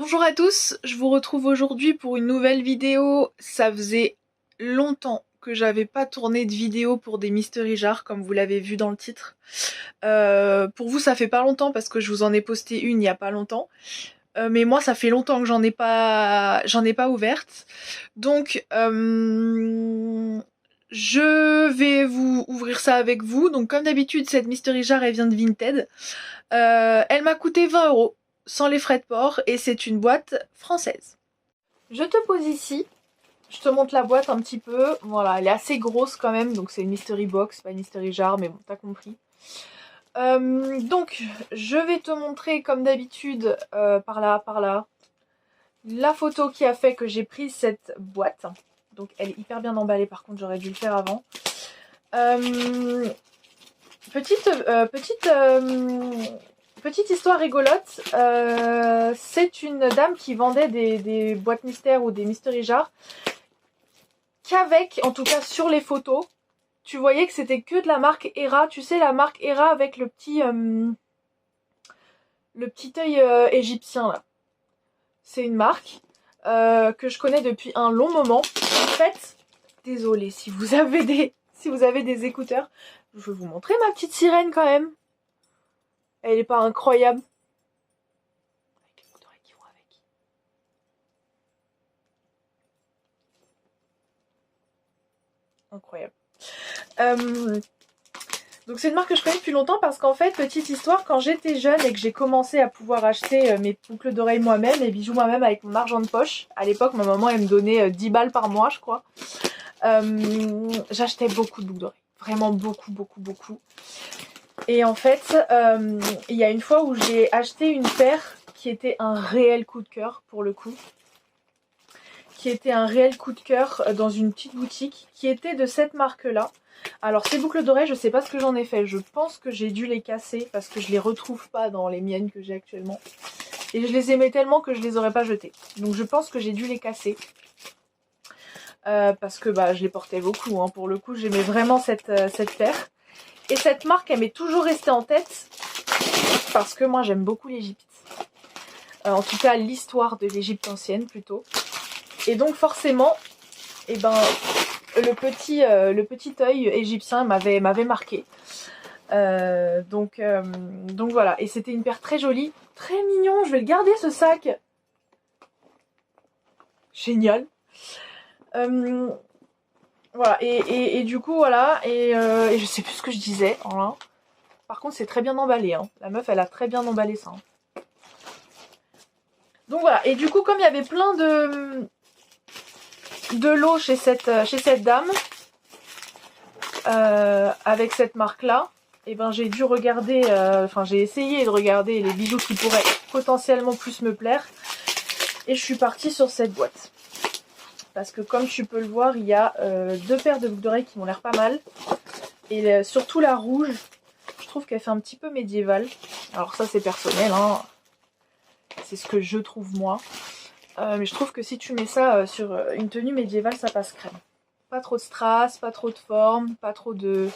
Bonjour à tous, je vous retrouve aujourd'hui pour une nouvelle vidéo. Ça faisait longtemps que j'avais pas tourné de vidéo pour des mystery jars comme vous l'avez vu dans le titre. Pour vous ça fait pas longtemps parce que je vous en ai posté une il y a pas longtemps. Mais moi ça fait longtemps que j'en ai pas ouverte. Donc je vais vous ouvrir ça avec vous. Donc comme d'habitude cette mystery jar elle vient de Vinted. Elle m'a coûté 20 € sans les frais de port et c'est une boîte française. Je te pose ici, je te montre la boîte un petit peu. Voilà, elle est assez grosse quand même, donc c'est une mystery box, pas une mystery jar, mais bon, t'as compris. Donc, je vais te montrer comme d'habitude, par là, la photo qui a fait que j'ai pris cette boîte. Donc elle est hyper bien emballée, par contre j'aurais dû le faire avant. Petite histoire rigolote, c'est une dame qui vendait des boîtes mystères ou des mystery jars qu'avec, en tout cas sur les photos, tu voyais que c'était que de la marque Hera. Tu sais, la marque Hera avec le petit œil égyptien là. C'est une marque que je connais depuis un long moment. En fait, désolée si vous avez des écouteurs, je vais vous montrer ma petite sirène quand même. Elle est pas incroyable? Avec les boucles d'oreilles qui vont avec. Incroyable. Donc c'est une marque que je connais depuis longtemps parce qu'en fait, petite histoire, quand j'étais jeune et que j'ai commencé à pouvoir acheter mes boucles d'oreilles moi-même, mes bijoux moi-même avec mon argent de poche, à l'époque ma maman elle me donnait 10 balles par mois je crois, j'achetais beaucoup de boucles d'oreilles. Vraiment beaucoup. Et en fait, il y a une fois où j'ai acheté une paire qui était un réel coup de cœur pour le coup. Qui était un réel coup de cœur dans une petite boutique qui était de cette marque-là. Alors ces boucles d'oreilles, je sais pas ce que j'en ai fait. Je pense que j'ai dû les casser parce que je les retrouve pas dans les miennes que j'ai actuellement. Et je les aimais tellement que je les aurais pas jetées. Donc je pense que j'ai dû les casser. Parce que je les portais beaucoup. Hein. Pour le coup, j'aimais vraiment cette paire. Et cette marque, elle m'est toujours restée en tête. Parce que moi, j'aime beaucoup l'Égypte. En tout cas, l'histoire de l'Égypte ancienne plutôt. Et donc forcément, le petit œil égyptien m'avait marqué. Donc voilà. Et c'était une paire très jolie, très mignon. Je vais le garder ce sac. Génial. Voilà. Et du coup voilà. Et je sais plus ce que je disais. Voilà. Par contre c'est très bien emballé. Hein. La meuf elle a très bien emballé ça. Hein. Donc voilà. Et du coup comme il y avait plein de lots chez cette dame avec cette marque là, et j'ai dû regarder, j'ai essayé de regarder les bijoux qui pourraient potentiellement plus me plaire et je suis partie sur cette boîte parce que comme tu peux le voir il y a 2 paires de boucles d'oreilles qui m'ont l'air pas mal et surtout la rouge, je trouve qu'elle fait un petit peu médiévale. Alors ça c'est personnel hein. C'est ce que je trouve moi. Mais je trouve que si tu mets ça sur une tenue médiévale, ça passe crème. Pas trop de strass, pas trop de forme, pas trop de...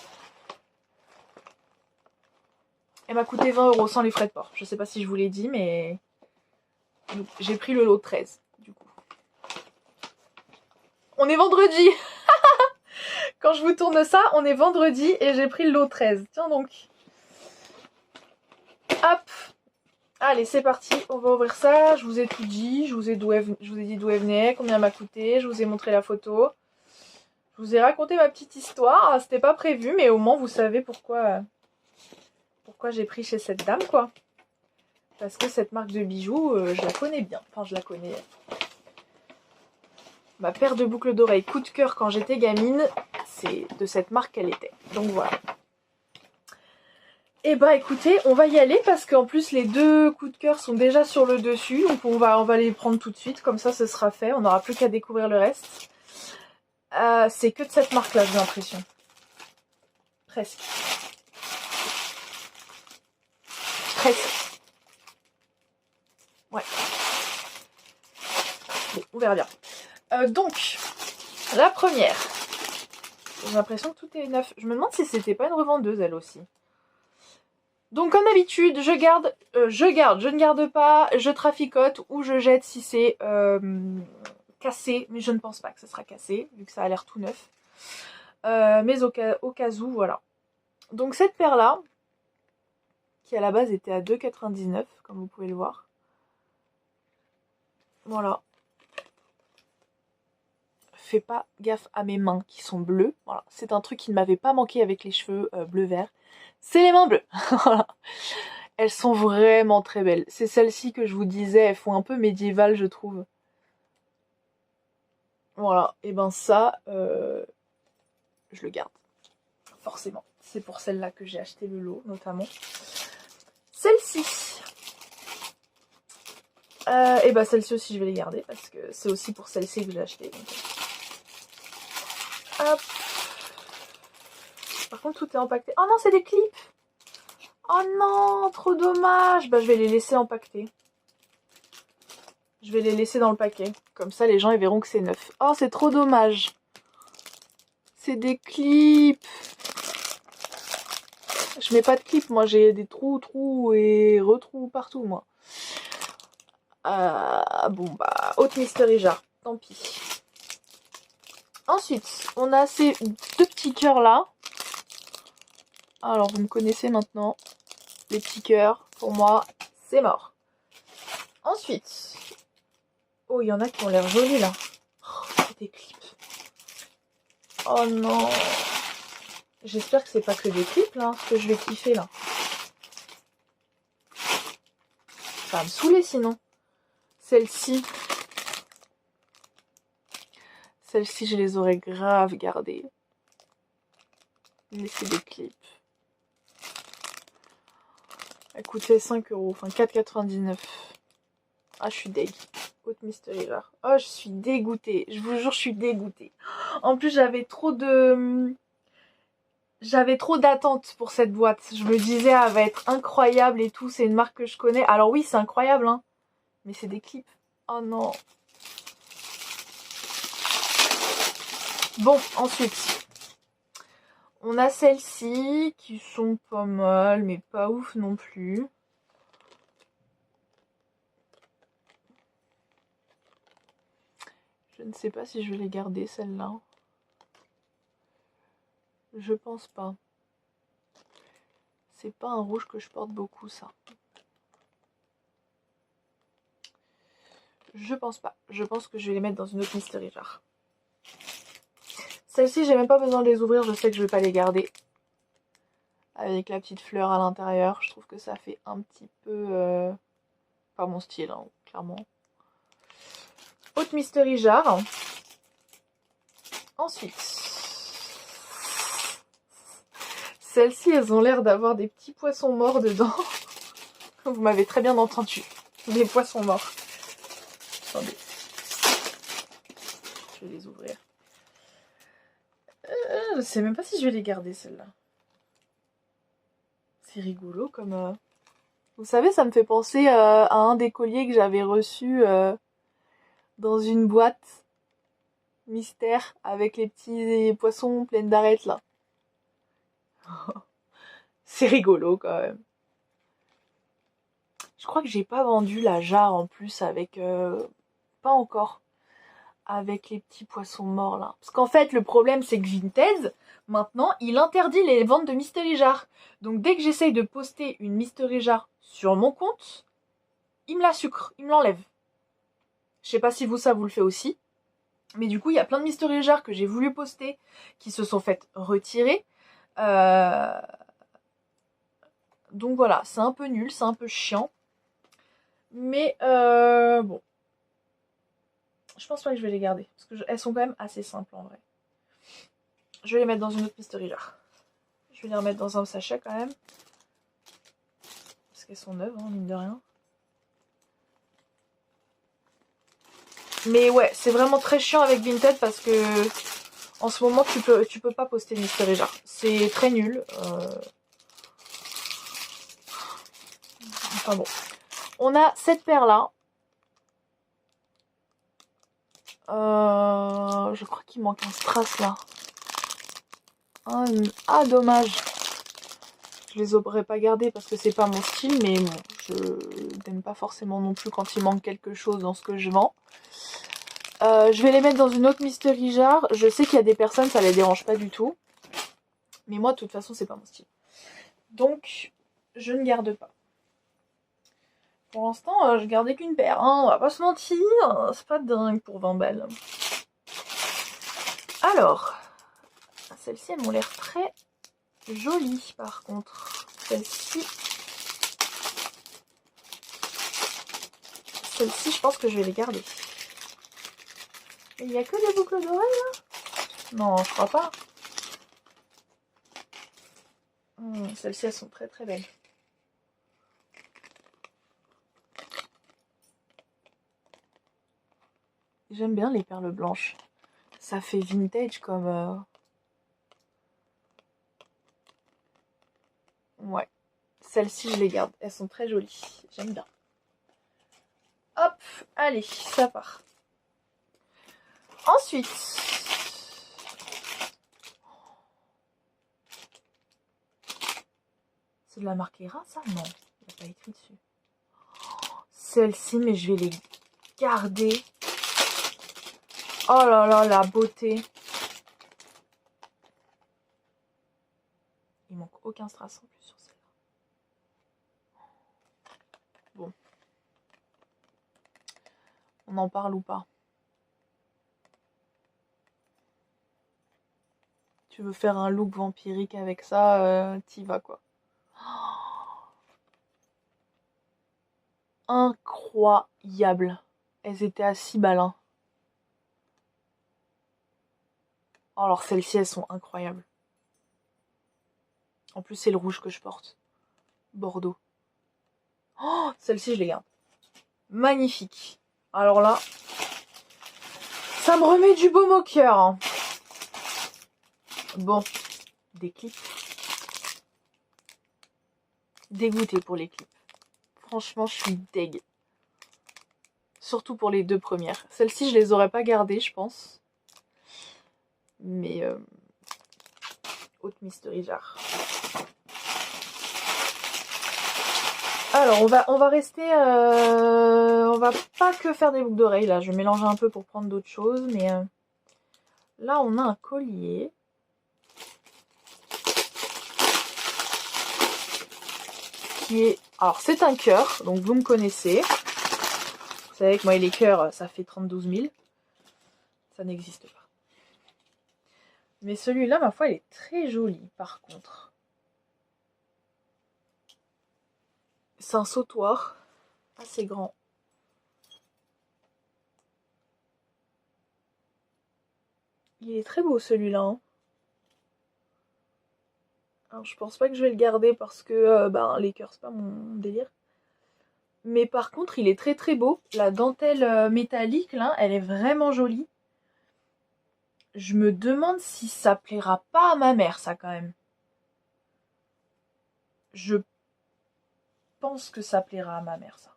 Elle m'a coûté 20 € sans les frais de port. Je sais pas si je vous l'ai dit, mais j'ai pris le lot 13, du coup. On est vendredi. Quand je vous tourne ça, on est vendredi et j'ai pris le lot 13. Tiens donc. Hop. Allez, c'est parti, on va ouvrir ça. Je vous ai tout dit, je vous ai dit d'où elle venait, combien elle m'a coûté, je vous ai montré la photo. Je vous ai raconté ma petite histoire, c'était pas prévu, mais au moins vous savez pourquoi j'ai pris chez cette dame, quoi. Parce que cette marque de bijoux, je la connais bien. Enfin, je la connais. Ma paire de boucles d'oreilles coup de cœur quand j'étais gamine, c'est de cette marque qu'elle était. Donc voilà. Et écoutez, on va y aller parce qu'en plus les 2 coups de cœur sont déjà sur le dessus. Donc on va les prendre tout de suite, comme ça ce sera fait. On n'aura plus qu'à découvrir le reste. C'est que de cette marque là, j'ai l'impression. Presque. Ouais. Bon, on verra bien. Donc, la première. J'ai l'impression que tout est neuf. Je me demande si c'était pas une revendeuse elle aussi. Donc comme d'habitude, je ne garde pas, je traficote ou je jette si c'est cassé, mais je ne pense pas que ce sera cassé, vu que ça a l'air tout neuf. Mais au cas où, voilà. Donc cette paire-là, qui à la base était à 2,99, comme vous pouvez le voir. Voilà. Fais pas gaffe à mes mains qui sont bleues. Voilà. C'est un truc qui ne m'avait pas manqué avec les cheveux bleu-vert. C'est les mains bleues. Voilà. Elles sont vraiment très belles. C'est celles-ci que je vous disais, elles font un peu médiéval, je trouve. Voilà. Et ben ça, je le garde. Forcément. C'est pour celle-là que j'ai acheté le lot, notamment. Celle-ci. Et ben celle-ci aussi, je vais les garder parce que c'est aussi pour celle-ci que j'ai acheté. Donc... Hop. Par contre, tout est empaqueté. Oh non, c'est des clips. Oh non, trop dommage. Bah, je vais les laisser empaquetés. Je vais les laisser dans le paquet. Comme ça, les gens ils verront que c'est neuf. Oh, c'est trop dommage. C'est des clips. Je mets pas de clips, moi. J'ai des trous et retrous partout, moi. Bon, bah, Haute Mystery Jar. Tant pis. Ensuite, on a ces deux petits cœurs là. Alors, vous me connaissez maintenant. Les petits cœurs, pour moi, c'est mort. Ensuite, oh, il y en a qui ont l'air jolis là. Oh, c'est des clips. Oh non. J'espère que c'est pas que des clips là, ce que je vais kiffer là. Ça va me saouler sinon. Celle-ci. Celle-ci, je les aurais grave gardées. Mais c'est des clips. Elle coûtait 5 €, enfin 4,99 €. Ah, je suis deg. Haute Mystery Jar. Oh, je suis dégoûtée. Je vous jure, je suis dégoûtée. En plus, j'avais trop d'attentes pour cette boîte. Je me disais, elle va être incroyable et tout. C'est une marque que je connais. Alors oui, c'est incroyable, hein. Mais c'est des clips. Oh non. Bon, ensuite. On a celles-ci qui sont pas mal, mais pas ouf non plus. Je ne sais pas si je vais les garder, celles-là. Je pense pas. C'est pas un rouge que je porte beaucoup, ça. Je pense pas. Je pense que je vais les mettre dans une autre Mystery Jar. Celles-ci, j'ai même pas besoin de les ouvrir. Je sais que je vais pas les garder. Avec la petite fleur à l'intérieur. Je trouve que ça fait un petit peu... pas mon style, hein, clairement. Haute Mystery Jar. Ensuite... Celles-ci, elles ont l'air d'avoir des petits poissons morts dedans. Vous m'avez très bien entendu. Des poissons morts. Attendez. Je vais les ouvrir. Je sais même pas si je vais les garder, celles-là. C'est rigolo comme... Vous savez, ça me fait penser à un des colliers que j'avais reçu dans une boîte mystère avec les petits poissons pleines d'arêtes, là. C'est rigolo, quand même. Je crois que j'ai pas vendu la jarre, en plus, avec... pas encore. Avec les petits poissons morts, là. Parce qu'en fait, le problème, c'est que Vinted, maintenant, il interdit les ventes de Mystery Jar. Donc, dès que j'essaye de poster une Mystery Jar sur mon compte, il me la sucre, il me l'enlève. Je sais pas si ça vous le fait aussi. Mais du coup, il y a plein de Mystery Jar que j'ai voulu poster qui se sont faites retirer. Donc voilà, c'est un peu nul, c'est un peu chiant. Mais bon. Je pense pas que je vais les garder. Parce qu'elles sont quand même assez simples en vrai. Je vais les mettre dans une autre Mystery Jar. Je vais les remettre dans un sachet quand même. Parce qu'elles sont neuves, hein, mine de rien. Mais ouais, c'est vraiment très chiant avec Vinted parce que en ce moment tu peux pas poster une Mystery Jar. C'est très nul. Enfin bon. On a cette paire là. Je crois qu'il manque un strass là. Ah, dommage. Je les aurais pas gardées parce que c'est pas mon style, mais bon, je n'aime pas forcément non plus quand il manque quelque chose dans ce que je vends. Je vais les mettre dans une autre mystery jar. Je sais qu'il y a des personnes, ça les dérange pas du tout. Mais moi, de toute façon, c'est pas mon style. Donc, je ne garde pas. Pour l'instant, je gardais qu'une paire. Hein, on va pas se mentir, c'est pas dingue pour 20 balles. Alors, celles-ci, elles m'ont l'air très jolies par contre. Celle-ci, je pense que je vais les garder. Il n'y a que des boucles d'oreilles là? Non, je crois pas. Celles-ci, elles sont très très belles. J'aime bien les perles blanches. Ça fait vintage comme... Ouais. Celles-ci, je les garde. Elles sont très jolies. J'aime bien. Hop, allez, ça part. Ensuite... C'est de la marque Hera, ça? Non, il n'y a pas écrit dessus. Celle-ci, mais je vais les garder. Oh là là, la beauté. Il manque aucun strass en plus sur celle-là. Bon. On en parle ou pas? Tu veux faire un look vampirique avec ça, t'y vas quoi. Incroyable. Elles étaient à 6 balles. Hein. Alors celles-ci, elles sont incroyables. En plus, c'est le rouge que je porte. Bordeaux. Oh, celle-ci, je les garde. Magnifique. Alors là, ça me remet du baume au cœur. Hein. Bon, des clips. Dégoûtée pour les clips. Franchement, je suis deg. Surtout pour les deux premières. Celles-ci, je les aurais pas gardées, je pense. Mais... haute mystery jar. Alors, on va rester... on va pas que faire des boucles d'oreilles, là. Je vais mélanger un peu pour prendre d'autres choses. Mais là, on a un collier. Qui est... Alors, c'est un cœur. Donc, vous me connaissez. Vous savez que moi, les cœurs, ça fait 32 000. Ça n'existe pas. Mais celui-là, ma foi, il est très joli, par contre. C'est un sautoir assez grand. Il est très beau, celui-là. Hein. Alors, je pense pas que je vais le garder parce que les cœurs, c'est pas mon délire. Mais par contre, il est très très beau. La dentelle métallique, là, elle est vraiment jolie. Je me demande si ça plaira pas à ma mère, ça, quand même. Je pense que ça plaira à ma mère, ça.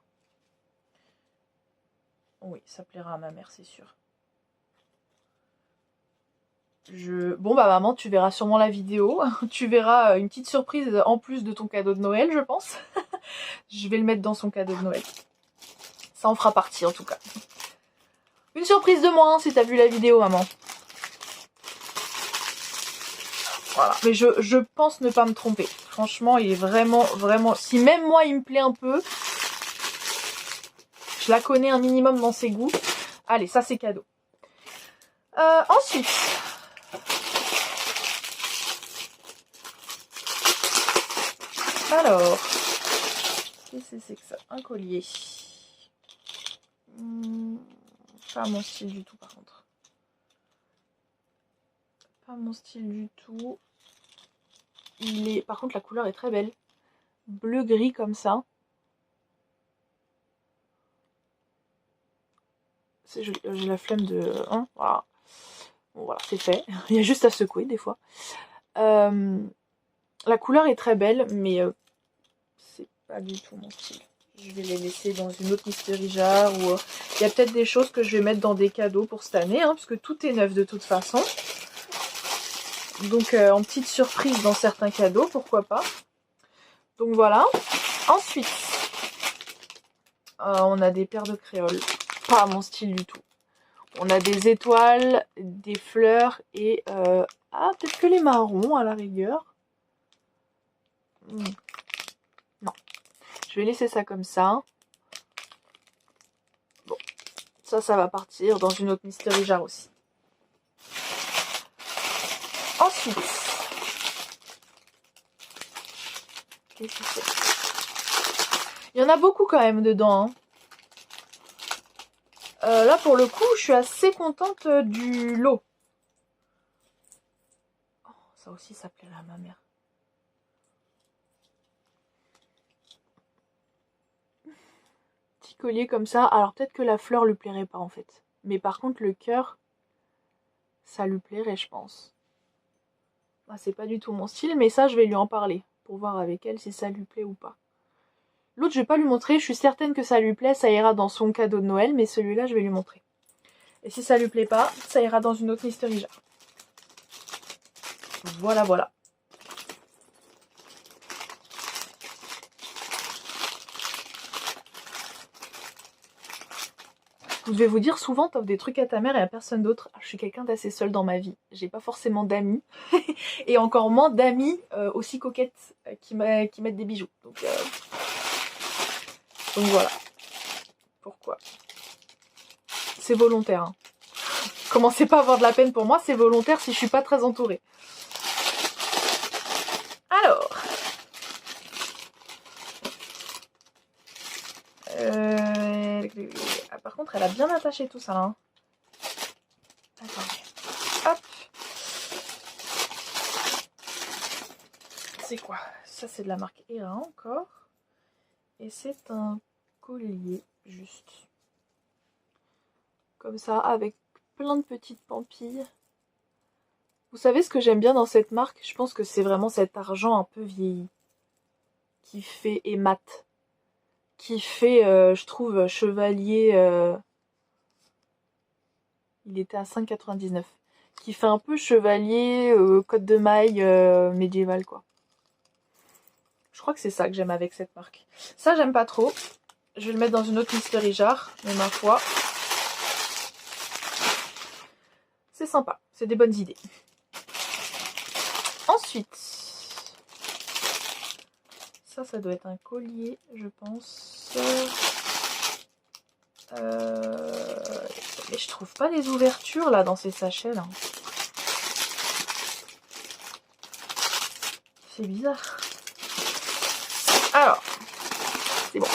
Oui, ça plaira à ma mère, c'est sûr. Bon, bah maman, tu verras sûrement la vidéo. Tu verras une petite surprise en plus de ton cadeau de Noël, je pense. Je vais le mettre dans son cadeau de Noël. Ça en fera partie, en tout cas. Une surprise de moins, si t'as vu la vidéo, maman. Voilà, mais je pense ne pas me tromper. Franchement, il est vraiment, vraiment... Si même moi, il me plaît un peu, je la connais un minimum dans ses goûts. Allez, ça, c'est cadeau. Ensuite... Alors... Qu'est-ce que c'est que ça? Un collier. Pas mon style du tout, par contre. Pas mon style du tout. Par contre, la couleur est très belle. Bleu-gris comme ça. J'ai la flemme de... Hein, voilà. Bon, voilà, c'est fait. Il y a juste à secouer, des fois. La couleur est très belle, mais c'est pas du tout mon style. Je vais les laisser dans une autre mystery jar. Ou il y a peut-être des choses que je vais mettre dans des cadeaux pour cette année, hein, parce que tout est neuf de toute façon. Donc en petite surprise dans certains cadeaux, pourquoi pas. Donc voilà. Ensuite, on a des paires de créoles. Pas mon style du tout. On a des étoiles, des fleurs et... peut-être que les marrons à la rigueur. Non. Je vais laisser ça comme ça. Bon. Ça va partir dans une autre mystery jar aussi. Ensuite... Qu'est-ce que c'est ? Il y en a beaucoup quand même dedans. Hein. Là pour le coup, je suis assez contente du lot. Oh, ça aussi, ça plairait à ma mère. Petit collier comme ça. Alors peut-être que la fleur lui plairait pas en fait. Mais par contre le cœur, ça lui plairait je pense. Ah, c'est pas du tout mon style, mais ça je vais lui en parler. Pour voir avec elle si ça lui plaît ou pas. L'autre je vais pas lui montrer, je suis certaine que ça lui plaît, ça ira dans son cadeau de Noël. Mais celui-là je vais lui montrer. Et si ça lui plaît pas, ça ira dans une autre mystery jar. Voilà, voilà. Je vais vous dire, souvent t'offres des trucs à ta mère et à personne d'autre. Je suis quelqu'un d'assez seul dans ma vie. J'ai pas forcément d'amis. Et encore moins d'amis aussi coquettes qui mettent des bijoux. Donc voilà. Pourquoi? C'est volontaire. Hein. Commencez pas à avoir de la peine pour moi, c'est volontaire si je suis pas très entourée. Alors. Par contre, elle a bien attaché tout ça là. Hein. Attends. Hop. C'est quoi? Ça c'est de la marque Hera encore. Et c'est un collier juste. Comme ça, avec plein de petites pampilles. Vous savez ce que j'aime bien dans cette marque? Je pense que c'est vraiment cet argent un peu vieilli. Qui fait, et mat. Qui fait, je trouve, chevalier... il était à 5,99. Qui fait un peu chevalier, côte de maille médiéval, quoi. Je crois que c'est ça que j'aime avec cette marque. Ça, j'aime pas trop. Je vais le mettre dans une autre mystery jar, mais ma foi... c'est sympa, c'est des bonnes idées. Ensuite, ça doit être un collier, je pense. Mais je trouve pas les ouvertures là dans ces sachets là. C'est bizarre. Alors, c'est bon.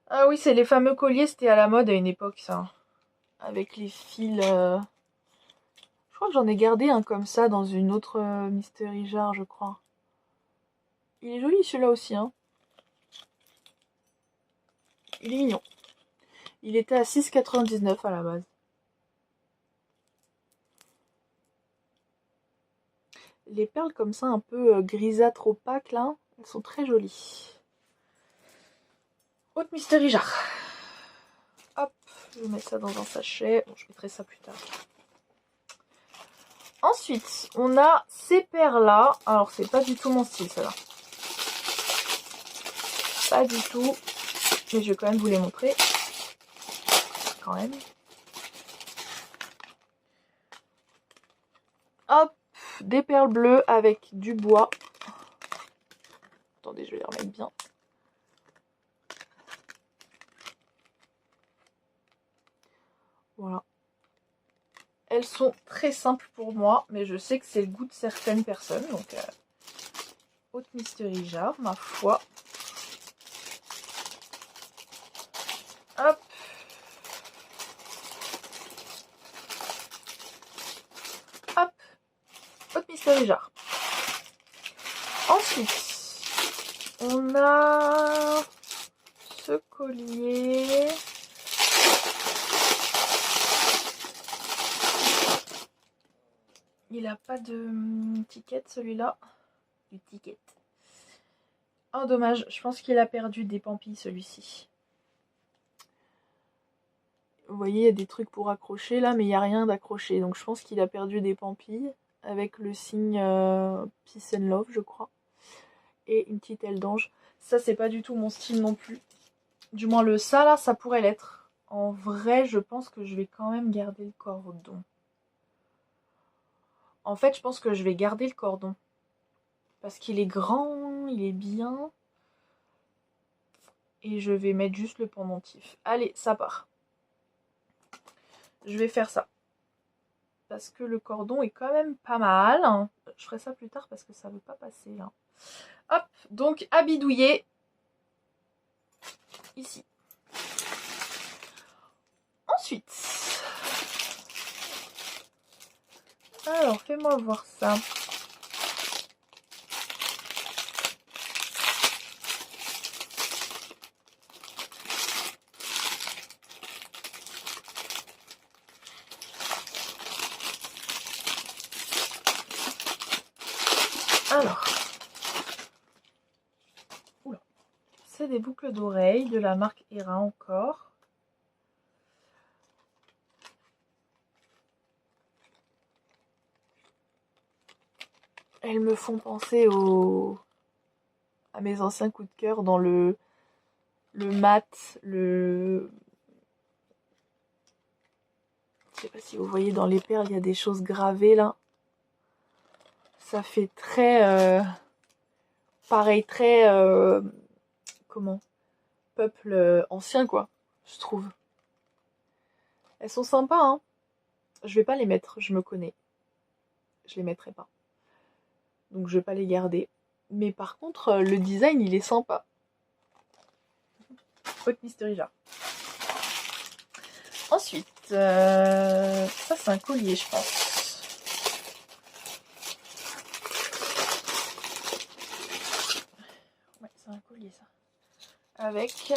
Ah oui, c'est les fameux colliers, c'était à la mode à une époque ça. Avec les fils... Je crois que j'en ai gardé un comme ça dans une autre mystery jar, je crois. Il est joli celui-là aussi, hein. Il est mignon. Il était à 6,99 à la base. Les perles comme ça, un peu grisâtres opaques, là, elles sont très jolies. Autre mystery jar. Hop, je vais mettre ça dans un sachet. Bon, je mettrai ça plus tard. Ensuite, on a ces paires-là. Alors, c'est pas du tout mon style, celle-là. Pas du tout. Mais je vais quand même vous les montrer. Quand même. Hop, des perles bleues avec du bois. Attendez, je vais les remettre bien. Voilà. Elles sont très simples pour moi, mais je sais que c'est le goût de certaines personnes. Donc, autre mystery jar, ma foi. Hop. Hop. Autre mystery jar. Ensuite, on a ce collier. Il a pas de ticket celui-là. Du ticket. Oh dommage, je pense qu'il a perdu des pampilles celui-ci. Vous voyez, il y a des trucs pour accrocher là, mais il n'y a rien d'accroché. Donc je pense qu'il a perdu des pampilles. avec le signe Peace and Love, je crois. Et une petite aile d'ange. Ça, c'est pas du tout mon style non plus. Du moins, le ça, là, ça pourrait l'être. En vrai, je pense que je vais quand même garder le cordon. En fait, je pense que je vais garder le cordon. Parce qu'il est grand, il est bien. Et je vais mettre juste le pendentif. Allez, ça part. Je vais faire ça. Parce que le cordon est quand même pas mal. Je ferai ça plus tard parce que ça veut pas passer là. Hop, donc à bidouiller. Ici. Ensuite. Alors, fais-moi voir ça. Alors. Oula. C'est des boucles d'oreilles de la marque Hera encore. Elles me font penser à mes anciens coups de cœur dans le mat, Je sais pas si vous voyez dans les perles, il y a des choses gravées là. Ça fait très... pareil, très... comment? Peuple ancien quoi, je trouve. Elles sont sympas, hein. Je vais pas les mettre, je me connais. Je les mettrai pas. Donc je vais pas les garder. Mais par contre, le design, il est sympa. Haute Mystery Jar. Ensuite, ça c'est un collier, je pense. Ouais, c'est un collier ça. Avec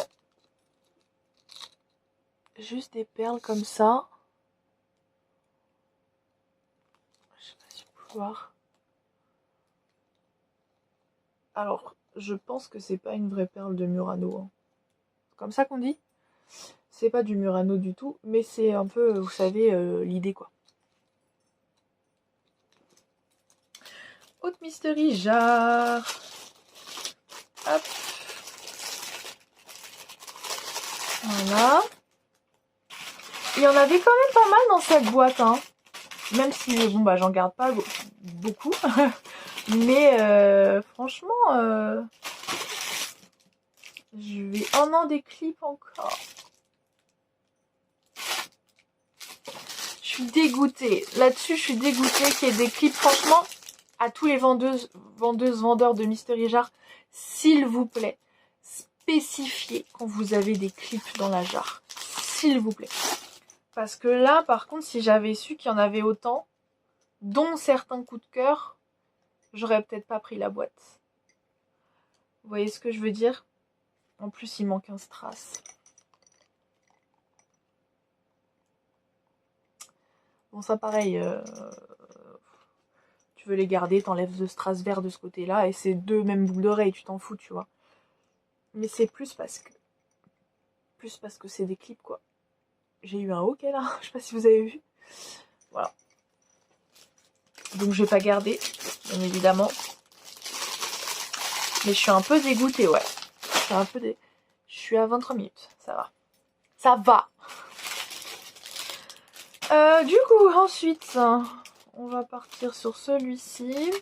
juste des perles comme ça. Je sais pas si vous pouvez voir. Alors, je pense que c'est pas une vraie perle de Murano. Hein. C'est comme ça qu'on dit? C'est pas du Murano du tout, mais c'est un peu, vous savez, l'idée quoi. Haute Mystery Jar. Hop. Voilà. Il y en avait quand même pas mal dans cette boîte, hein. Même si, bon, bah, j'en garde pas beaucoup. Mais, franchement, je vais... Oh non, des clips encore. Je suis dégoûtée. Là-dessus, je suis dégoûtée qu'il y ait des clips. Franchement, à tous les vendeurs de Mystery Jar, s'il vous plaît, spécifiez quand vous avez des clips dans la jarre. S'il vous plaît. Parce que là, par contre, si j'avais su qu'il y en avait autant, dont certains coups de cœur, j'aurais peut-être pas pris la boîte. Vous voyez ce que je veux dire? En plus, il manque un strass. Bon, ça pareil, tu veux les garder, t'enlèves le strass vert de ce côté-là, et c'est deux mêmes boucles d'oreilles, tu t'en fous, tu vois. Mais c'est plus parce que c'est des clips, quoi. J'ai eu un hoquet là, je sais pas si vous avez vu. Voilà. Donc je vais pas garder, bien évidemment. Mais je suis un peu dégoûtée, ouais. Je suis à 23 minutes, ça va. Ça va. Du coup, ensuite, on va partir sur celui-ci.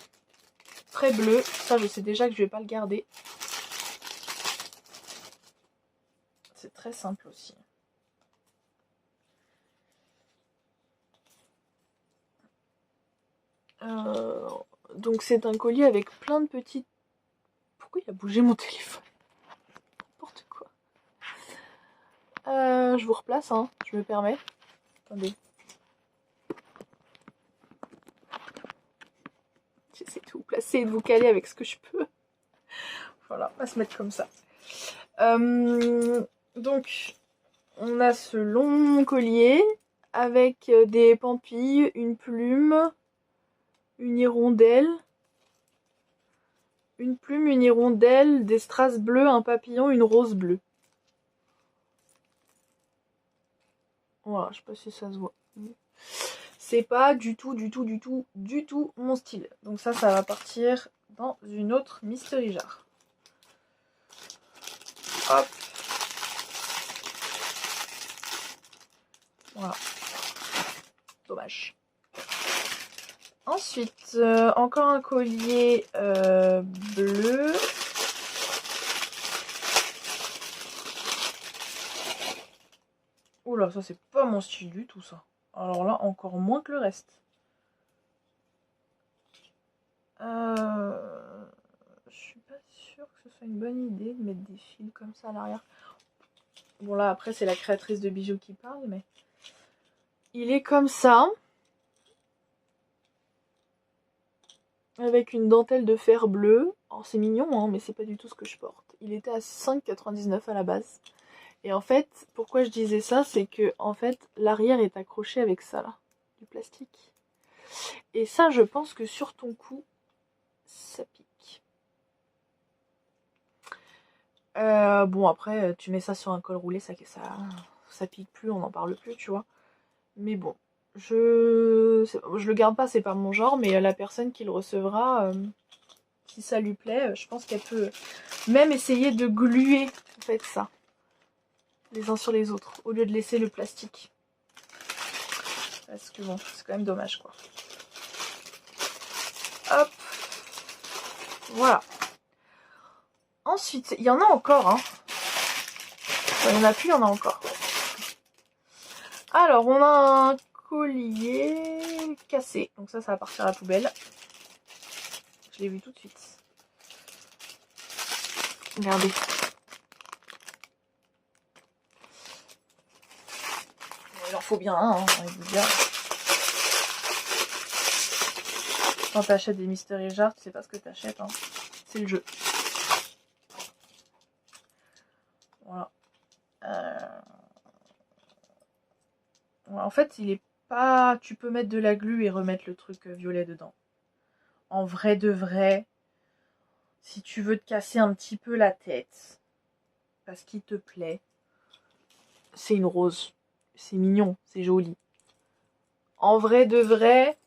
Très bleu. Ça, je sais déjà que je vais pas le garder. C'est très simple aussi. Donc c'est un collier avec plein de petites... Pourquoi il a bougé mon téléphone? N'importe quoi. Je vous replace, hein, je me permets. Attendez. J'essaie de vous placer et de vous caler avec ce que je peux. Voilà, on va se mettre comme ça. Donc, on a ce long collier avec des pampilles, une plume, une hirondelle. Une plume, une hirondelle, des strass bleus, un papillon, une rose bleue. Voilà, je sais pas si ça se voit. c'est pas du tout mon style. Donc ça va partir dans une autre mystery jar. Hop. Voilà. Dommage. Ensuite, encore un collier bleu. Oula, ça c'est pas mon style du tout ça. Alors là, encore moins que le reste. Je suis pas sûre que ce soit une bonne idée de mettre des fils comme ça à l'arrière. Bon là, après c'est la créatrice de bijoux qui parle, mais... Il est comme ça. Avec une dentelle de fer bleu. Alors c'est mignon, hein, mais c'est pas du tout ce que je porte. Il était à 5,99 à la base. Et en fait, pourquoi je disais ça, c'est que en fait, l'arrière est accroché avec ça là, du plastique. Et ça, je pense que sur ton cou, ça pique. Bon après, tu mets ça sur un col roulé, ça pique plus, on n'en parle plus, tu vois. Mais bon, je le garde pas, c'est pas mon genre, mais la personne qui le recevra, si ça lui plaît, je pense qu'elle peut même essayer de gluer en fait ça, les uns sur les autres, au lieu de laisser le plastique. Parce que bon, c'est quand même dommage quoi. Hop, voilà. Ensuite, il y en a encore, hein. Il n'y en a plus, il y en a encore. Alors, on a un collier cassé. Donc ça va partir à la poubelle. Je l'ai vu tout de suite. Regardez. Il en faut bien un, hein, on va vous dire. Quand t'achètes des mystery jars, tu sais pas ce que t'achètes, hein. C'est le jeu. Voilà. En fait, il est pas... Tu peux mettre de la glu et remettre le truc violet dedans. En vrai de vrai, si tu veux te casser un petit peu la tête, parce qu'il te plaît, c'est une rose. C'est mignon, c'est joli. En vrai de vrai,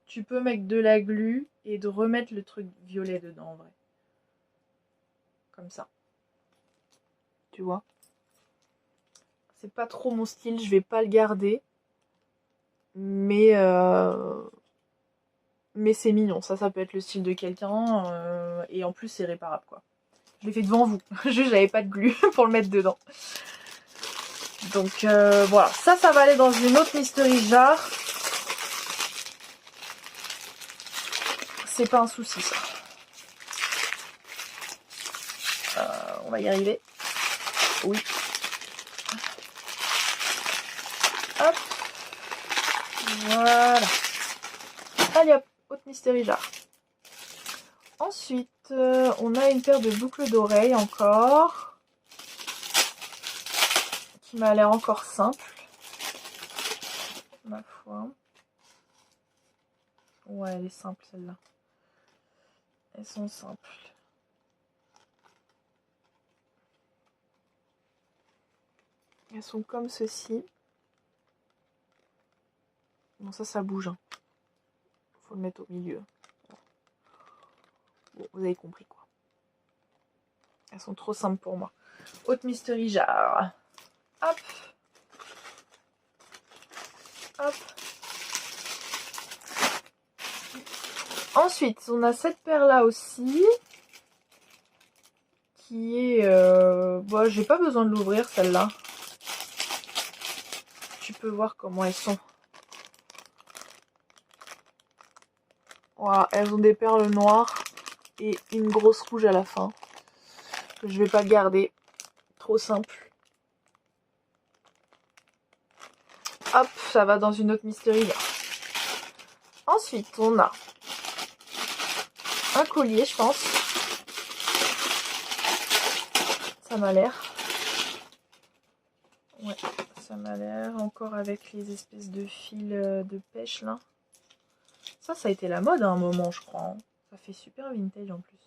tu peux mettre de la glu et de remettre le truc violet dedans, en vrai. Comme ça. Tu vois? C'est pas trop mon style, je vais pas le garder. Mais c'est mignon, ça peut être le style de quelqu'un. Et en plus, c'est réparable, quoi. Je l'ai fait devant vous. Juste, j'avais pas de glu pour le mettre dedans. Donc voilà, ça va aller dans une autre mystery jar. C'est pas un souci ça. On va y arriver. Oui. Hop. Voilà. Allez hop, autre mystery jar. Ensuite, on a une paire de boucles d'oreilles encore. Qui m'a l'air encore simple. Ma foi. Ouais, elle est simple celle-là. Elles sont simples. Elles sont comme ceci. Bon, ça bouge. Hein. Faut le mettre au milieu. Bon, vous avez compris quoi. Elles sont trop simples pour moi. Autre mystery jar. Hop. Hop. Ensuite, on a cette paire là aussi. Qui est... Bon, j'ai pas besoin de l'ouvrir celle-là. Tu peux voir comment elles sont. Voilà, elles ont des perles noires et une grosse rouge à la fin. Je vais pas garder. Trop simple. Hop, ça va dans une autre mystery. Ensuite, on a un collier, je pense. Ça m'a l'air. Ouais, ça m'a l'air. Encore avec les espèces de fils de pêche là. Ça a été la mode à un moment, je crois. Hein. Ça fait super vintage en plus.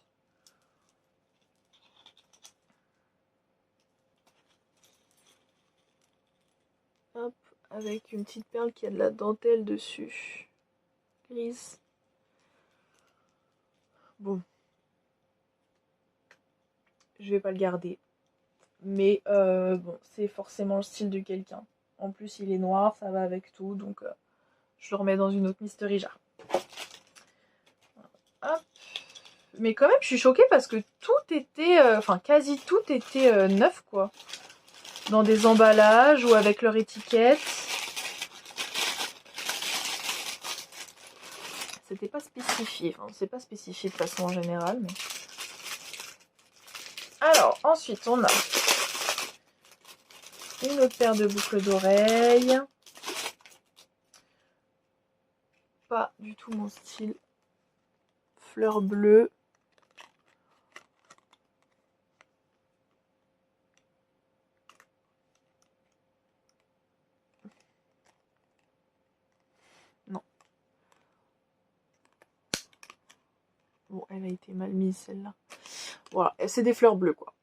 Hop, avec une petite perle qui a de la dentelle dessus. Grise. Bon. Je vais pas le garder. Mais bon, c'est forcément le style de quelqu'un. En plus, il est noir, ça va avec tout. Donc, je le remets dans une autre mystery jar. Hop. Mais quand même, je suis choquée parce que tout était... Enfin, quasi tout était neuf, quoi. Dans des emballages ou avec leur étiquette. C'était pas spécifié. Enfin, c'est pas spécifié de façon générale, mais... Alors, ensuite, on a une autre paire de boucles d'oreilles. Pas du tout mon style. Fleur bleue. Non. Bon, elle a été mal mise celle-là. Voilà, c'est des fleurs bleues quoi.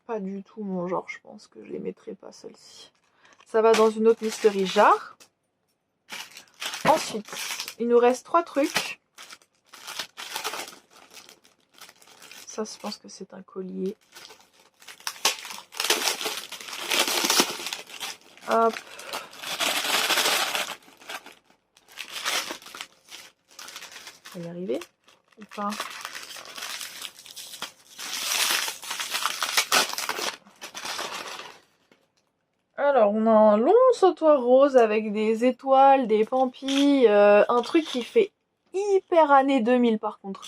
Pas du tout mon genre, je pense que je les mettrai pas celle-ci. Ça va dans une autre mystery jar. Ensuite, il nous reste 3 trucs. Ça, je pense que c'est un collier. Hop. On va y arriver ou pas? Alors, on a un long sautoir rose avec des étoiles, des pampis, un truc qui fait hyper année 2000 par contre.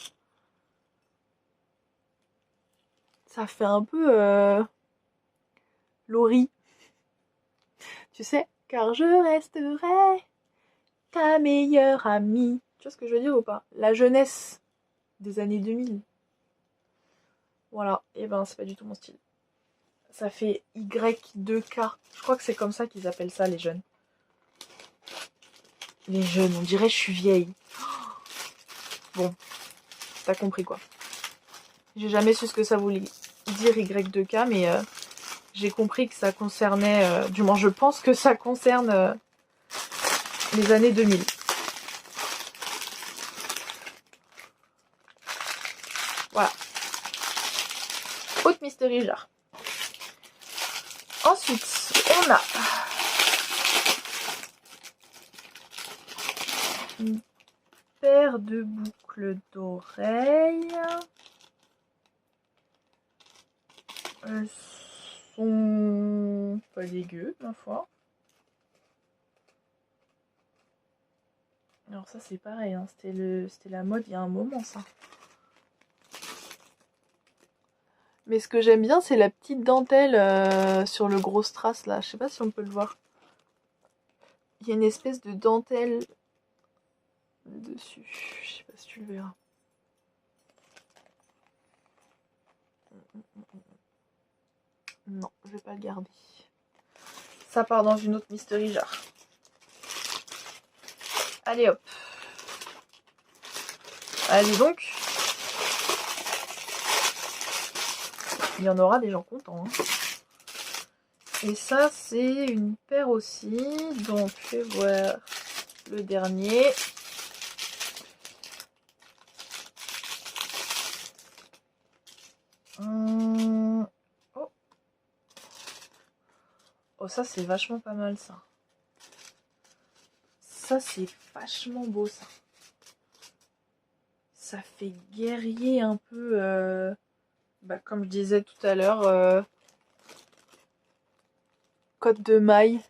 Ça fait un peu Laurie. Tu sais, car je resterai ta meilleure amie. Tu vois ce que je veux dire ou pas? La jeunesse des années 2000. Voilà, et ben c'est pas du tout mon style. Ça fait Y2K. Je crois que c'est comme ça qu'ils appellent ça les jeunes. Les jeunes, on dirait je suis vieille. Bon, t'as compris quoi. J'ai jamais su ce que ça voulait dire Y2K, mais j'ai compris que ça concernait, du moins je pense que ça concerne les années 2000. Voilà. Haute mystery jar. Ensuite, on a une paire de boucles d'oreilles. Elles sont pas dégueu, ma foi. Alors ça c'est pareil, hein. C'était la mode il y a un moment ça. Mais ce que j'aime bien c'est la petite dentelle sur le gros strass là. Je sais pas si on peut le voir. Il y a une espèce de dentelle dessus. Je sais pas si tu le verras. Non, je vais pas le garder. Ça part dans une autre mystery jar. Allez hop. Allez donc. Il y en aura des gens contents. Hein. Et ça, c'est une paire aussi. Donc, je vais voir le dernier. Oh. Oh, ça, c'est vachement pas mal, ça. Ça, c'est vachement beau, ça. Ça fait guerrier un peu... comme je disais tout à l'heure... Côte de maille.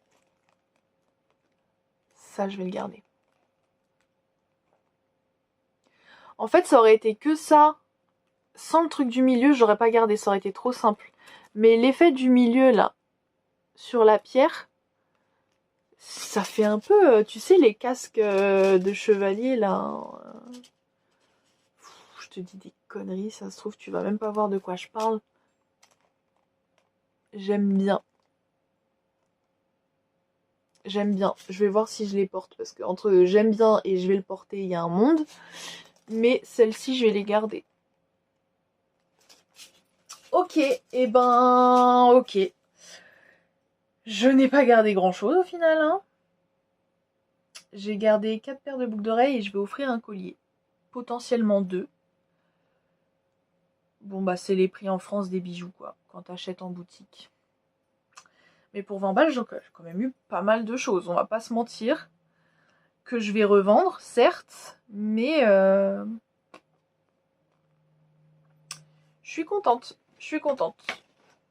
Ça, je vais le garder. En fait, ça aurait été que ça. Sans le truc du milieu, j'aurais pas gardé. Ça aurait été trop simple. Mais l'effet du milieu, là, sur la pierre, ça fait un peu, tu sais, les casques de chevalier, là. Je te dis des conneries, ça se trouve, tu vas même pas voir de quoi je parle. J'aime bien. J'aime bien. Je vais voir si je les porte. Parce que entre j'aime bien et je vais le porter, il y a un monde. Mais celles-ci, je vais les garder. Ok. Et ben, ok. Je n'ai pas gardé grand chose au final, hein. J'ai gardé 4 paires de boucles d'oreilles et je vais offrir un collier. Potentiellement 2. Bon bah c'est les prix en France des bijoux quoi, quand t'achètes en boutique. Mais pour 20 balles, j'ai quand même eu pas mal de choses, on va pas se mentir. Que je vais revendre, certes, mais je suis contente, je suis contente.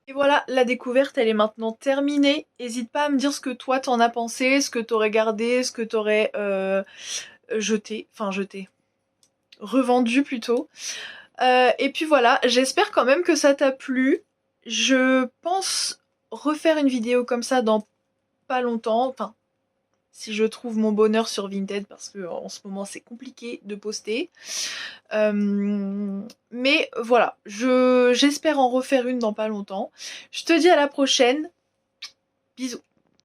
Et voilà, la découverte, elle est maintenant terminée. N'hésite pas à me dire ce que toi t'en as pensé, ce que t'aurais gardé, ce que t'aurais jeté, revendu plutôt. Et puis voilà, j'espère quand même que ça t'a plu. Je pense refaire une vidéo comme ça dans pas longtemps. Enfin, si je trouve mon bonheur sur Vinted, parce que en ce moment c'est compliqué de poster. Mais voilà, j'espère en refaire une dans pas longtemps. Je te dis à la prochaine. Bisous.